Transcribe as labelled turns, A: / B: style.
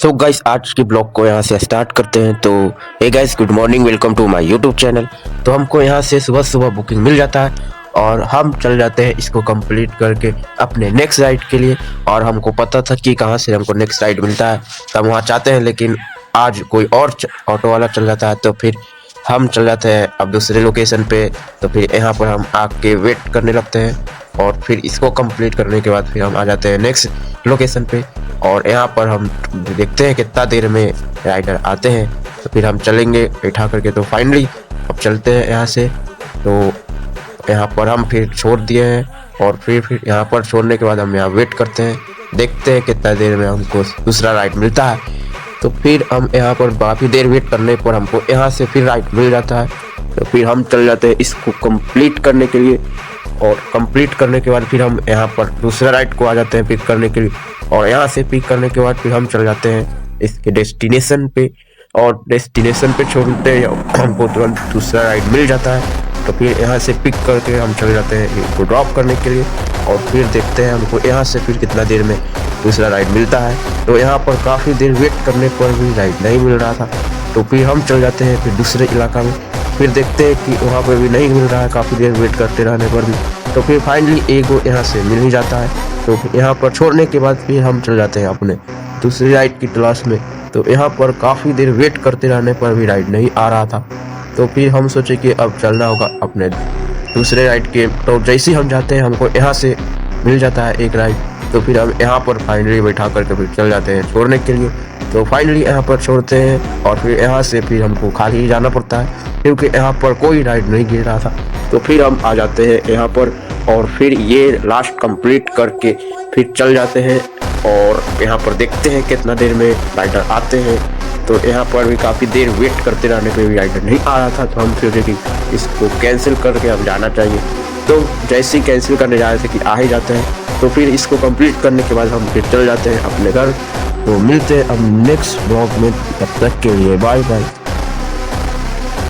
A: So guys आज के blog को यहाँ से स्टार्ट करते हैं। तो hey guys, good morning, welcome to my YouTube channel. तो हमको यहाँ से सुबह सुबह बुकिंग मिल जाता है और हम चल जाते हैं इसको कंप्लीट करके अपने नेक्स्ट राइड के लिए। और हमको पता था कि कहाँ से हमको नेक्स्ट राइड मिलता है, तो हम वहाँ चाहते हैं, लेकिन आज कोई और ऑटो वाला चल जाता है, तो फिर हम चल जाते हैं अब दूसरे लोकेशन पे। तो फिर यहाँ पर हम आके वेट करने लगते हैं और फिर इसको कंप्लीट करने के बाद फिर हम आ जाते हैं नेक्स्ट लोकेशन पे। और यहाँ पर हम देखते हैं कितना देर में राइडर आते हैं, तो फिर हम चलेंगे बैठा करके। तो फाइनली अब चलते हैं यहाँ से। तो यहाँ पर हम फिर छोड़ दिए हैं और फिर यहाँ पर छोड़ने के बाद हम यहाँ वेट करते हैं, देखते हैं कितना देर में हमको दूसरा राइड मिलता है। तो फिर हम यहाँ पर काफ़ी देर वेट करने पर हमको यहाँ से फिर राइड मिल जाता है। तो फिर हम चल जाते हैं इसको कंप्लीट करने के लिए। और कंप्लीट करने के बाद फिर हम यहाँ पर दूसरा राइड को आ जाते हैं पिक करने के लिए। और यहाँ से पिक करने के बाद फिर हम चल जाते हैं इसके डेस्टिनेशन पे। और डेस्टिनेशन पे छोड़ते हैं हमको तुरंत दूसरा राइड मिल जाता है। तो फिर यहाँ से पिक करके हम चल जाते हैं इसको ड्रॉप करने के लिए। और फिर देखते हैं हमको यहाँ से फिर कितना देर में दूसरा राइड मिलता है। तो यहाँ पर काफ़ी देर वेट करने पर भी राइड नहीं मिल रहा था। तो फिर हम चल जाते हैं फिर दूसरे इलाका में, फिर देखते हैं कि वहाँ पर भी नहीं मिल रहा है काफ़ी देर वेट करते रहने पर भी। तो फिर फाइनली एक वो यहाँ से मिल ही जाता है। तो यहाँ पर छोड़ने के बाद फिर हम चल जाते हैं अपने दूसरी राइड की तलाश में। तो यहाँ पर काफ़ी देर वेट करते रहने पर भी राइड नहीं आ रहा था। तो फिर हम सोचे कि अब चलना होगा अपने दूसरे राइड के। तो जैसे ही हम जाते हैं हमको यहाँ से मिल जाता है एक राइड। तो फिर हम यहाँ पर फाइनली बैठा करके फिर चल जाते हैं छोड़ने के लिए। तो फाइनली यहाँ पर छोड़ते हैं और फिर यहाँ से फिर हमको खाली ही जाना पड़ता है, क्योंकि यहाँ पर कोई राइड नहीं गिर रहा था। तो फिर हम आ जाते हैं यहाँ पर और फिर ये लास्ट कंप्लीट करके फिर चल जाते हैं। और यहाँ पर देखते हैं कितना देर में राइडर आते हैं। तो यहाँ पर भी काफ़ी देर वेट करते रहने पे भी राइडर नहीं आ रहा था। तो हम सोचे कि इसको कैंसिल करके अब जाना चाहिए। तो जैसे ही कैंसिल करने जा रहे थे कि आ ही जाते हैं। तो फिर इसको कंप्लीट करने के बाद हम फिर चल जाते हैं अपने घर। तो मिलते हैं अब नेक्स्ट ब्लॉग में, तब तक के लिए बाय बाय।